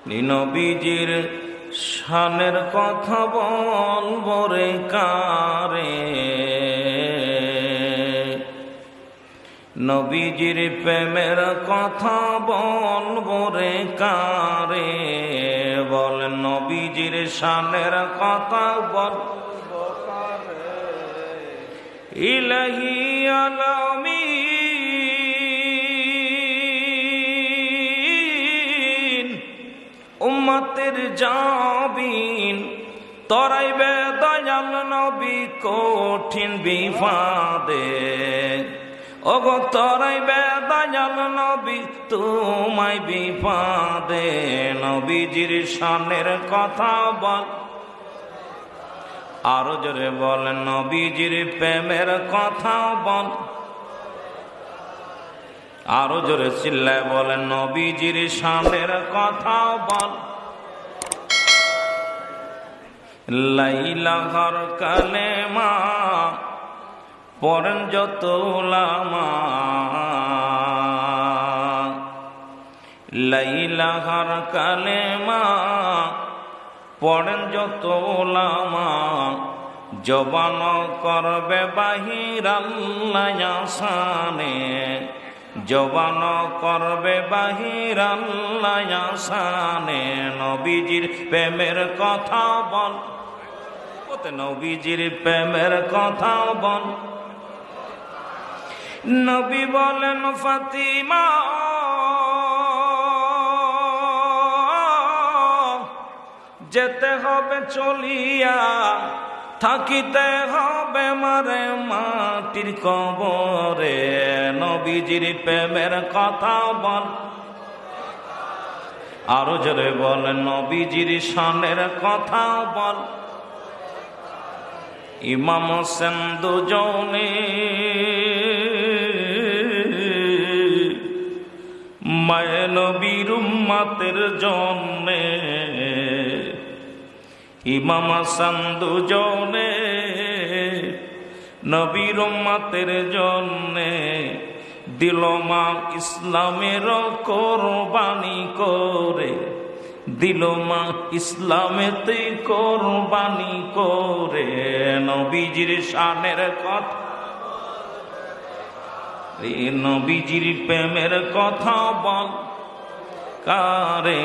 নবীজির শানের কথা বলবো রে কারে, নবীজির প্রেমের কথা বলবো রে কারে, বলেন নবীজির শানের কথা বলবো কারে। ইলাহি আলামিন উম্মতের জাবিন তরাইবে দয়াল নবী কঠিন বিপদে, ওগো তরাইবে দয়াল নবী তোমায় বিপদে। নবীজির শানের কথা বল, আরো জোরে বলেন নবীজির প্রেমের কথা বল, আরো জোরে চিল্লায় বলেন নবীজির শানের কথা বল। লাইলাহার কালেমা পড়েন যত উলামা, লাইলাহার কালেমা পড়েন যত উলামা, জবান করবে বাহির আল্লাহ আসানে, জবান করবে বাহির আল্লাহ আসানে। নবীজির প্রেমের কথা বল, নবীজির প্রেমের কথা বল। নবী বলেন ফাতিমা যেতে হবে চলিয়া, থাকিতে হবে মারে মাটির কবরে। নবীজির প্রেমের কথা বল, আরো জোরে বলেন নবীজির শানের কথা বল। ইমাম হোসেন দুজনে মায়ে নবীর উম্মতের জন্যে, ইমাম হাসান দুজনে নবীর উম্মতের জন্যে দিল মা ইসলামের কোরবানি করে, দিল মা ইসলামেতে কোরবানি করে। নবীজির শানের কথা, নবীজির প্রেমের কথা বল কারে।